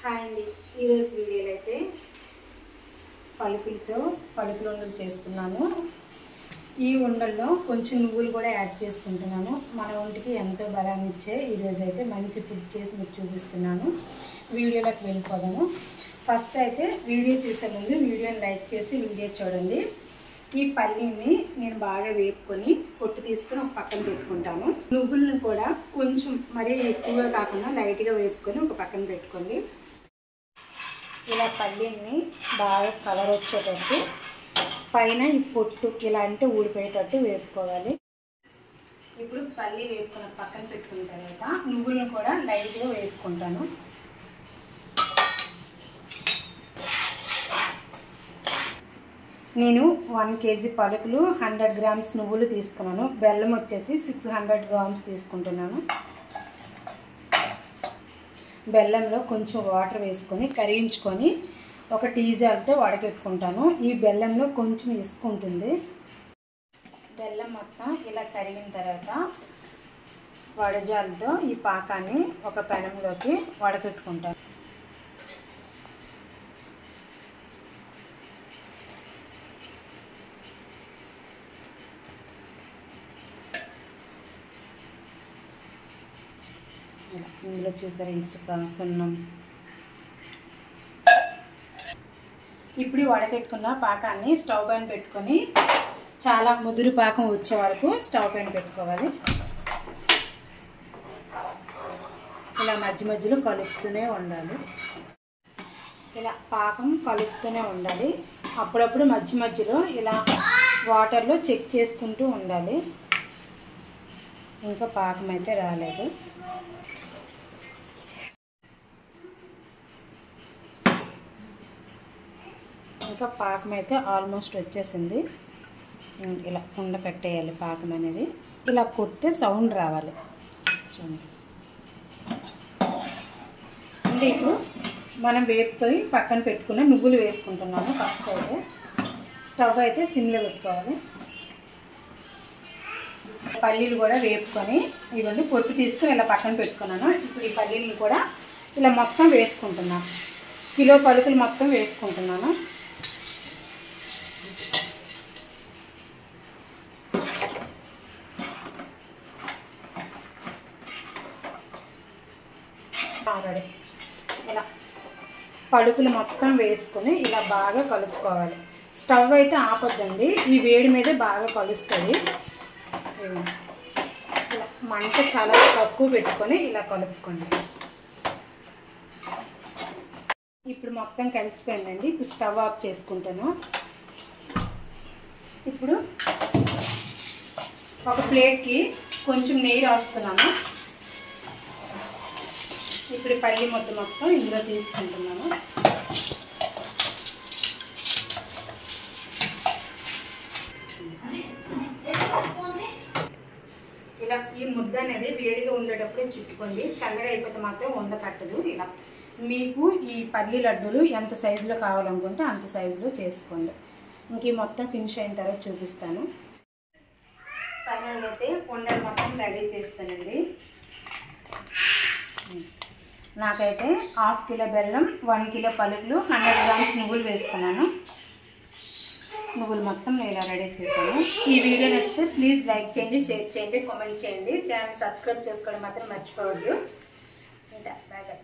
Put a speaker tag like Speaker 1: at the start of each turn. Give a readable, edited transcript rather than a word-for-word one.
Speaker 1: Hi అండి, ఈరోజు వీడియోలో అయితే పలుకుల ఉండలు చేస్తున్నాను. ఈ ఉండల్లో కొంచెం నువ్వులు కూడా యాడ్ చేసుకుంటున్నాను. మన ఒంటికి ఎంతో బలాన్ని ఇచ్చే ఈరోజు అయితే మంచి ఫుడ్ చేసి మీకు చూపిస్తున్నాను. వీడియోలోకి వెళ్ళిపోదాము. ఫస్ట్ అయితే వీడియో చూసే ముందు వీడియోని లైక్ చేసి వీడియో చూడండి. ఈ పల్లీని నేను బాగా వేపుకొని పొట్టు తీసుకొని ఒక పక్కన పెట్టుకుంటాను. నువ్వులను కూడా కొంచెం మరీ ఎక్కువగా కాకుండా లైట్గా వేపుకొని ఒక పక్కన పెట్టుకోండి. ఇలా పల్లీని బాగా కలర్ వచ్చేటట్టు పైన ఈ పొట్టు ఇలా అంటే ఊడిపోయేటట్టు వేపుకోవాలి. ఇప్పుడు పల్లీ వేపుకున్న పక్కన పెట్టుకున్న తర్వాత నువ్వులను కూడా లైట్గా వేపుకుంటాను. నేను 1 kg పలుకులు 100 grams నువ్వులు తీసుకున్నాను. బెల్లం వచ్చేసి 600 grams తీసుకుంటున్నాను. బెల్లంలో కొంచెం వాటర్ వేసుకొని కరిగించుకొని ఒక టీ జార్తో వడకెట్టుకుంటాను. ఈ బెల్లంలో కొంచెం ఇసుక ఉంటుంది. బెల్లం మొత్తం ఇలా కరిగిన తర్వాత వడజాలతో ఈ పాకాన్ని ఒక పెనంలోకి వడకెట్టుకుంటాను. ఇందులో చూసారా ఇసుక, సున్నం. ఇప్పుడు వడకెట్టుకున్న పాకాన్ని స్టవ్ పైన పెట్టుకొని చాలా ముదురు పాకం వచ్చే వరకు స్టవ్ పైన పెట్టుకోవాలి. ఇలా మధ్య మధ్యలో కలుపుతూనే ఉండాలి. ఇలా పాకం కలుపుతూనే ఉండాలి. అప్పుడప్పుడు మధ్య మధ్యలో ఇలా వాటర్లో చెక్ చేసుకుంటూ ఉండాలి. ఇంకా పాకం అయితే రాలేదు. ఇంకా పాకం అయితే ఆల్మోస్ట్ వచ్చేసింది. ఇలా ఉండ కట్టేయాలి. పాకం అనేది ఇలా కొడితే సౌండ్ రావాలి. చూడండి. అంటే ఇప్పుడు మనం వేపుకొని పక్కన పెట్టుకున్న నువ్వులు వేసుకుంటున్నాము. ఫస్ట్ అయితే స్టవ్ అయితే సిమ్లో పెట్టుకోవాలి. పల్లీలు కూడా వేపుకొని ఇవన్నీ పొట్టు తీసుకొని ఇలా పక్కన పెట్టుకున్నాను. ఇప్పుడు ఈ పల్లీలు కూడా ఇలా మొత్తం వేసుకుంటున్నాను. కిలో పలుకులు మొత్తం వేసుకుంటున్నాను. ఇలా పలుకులు మొత్తం వేసుకొని ఇలా బాగా కలుపుకోవాలి. స్టవ్ అయితే ఆపొద్దండి, ఈ వేడి మీదే బాగా కలుస్తుంది. ఇలా మంట చాలా తక్కువ పెట్టుకొని ఇలా కలుపుకోండి. ఇప్పుడు మొత్తం కలిసిపోయిందండి. ఇప్పుడు స్టవ్ ఆఫ్ చేసుకుంటాను. ఇప్పుడు ఒక ప్లేట్కి కొంచెం నెయ్యి రాస్తున్నాను. ఇప్పుడు పల్లి ముద్ద మొత్తం ఇందులో తీసుకుంటున్నాను. ఇలా ఈ ముద్ద అనేది వేడిగా ఉండేటప్పుడే చుట్టుకోండి. చల్లగా అయిపోతే మాత్రం ఉండ కట్టదు. ఇలా మీకు ఈ పల్లి లడ్డూలు ఎంత సైజులో కావాలనుకుంటే అంత సైజులో చేసుకోండి. ఇంక ఈ మొత్తం ఫినిష్ అయిన తర్వాత చూపిస్తాను. ఫైనల్గా అయితే ఉండలు మొత్తం రెడీ చేస్తానండి. నాకైతే 1/2 కిలో బెల్లం, 1 కిలో పలుకులు, 100 grams నువ్వులు వేసుకున్నాను. నువ్వులు మొత్తం నేను ఇలా రెడీ చేశాను. ఈ వీడియో నచ్చితే ప్లీజ్ లైక్ చేయండి, షేర్ చేయండి, కామెంట్ చేయండి. ఛానల్ సబ్స్క్రైబ్ చేసుకోవడం మాత్రం మర్చిపోవద్దు. ఇంకా బాయ్ బాయ్.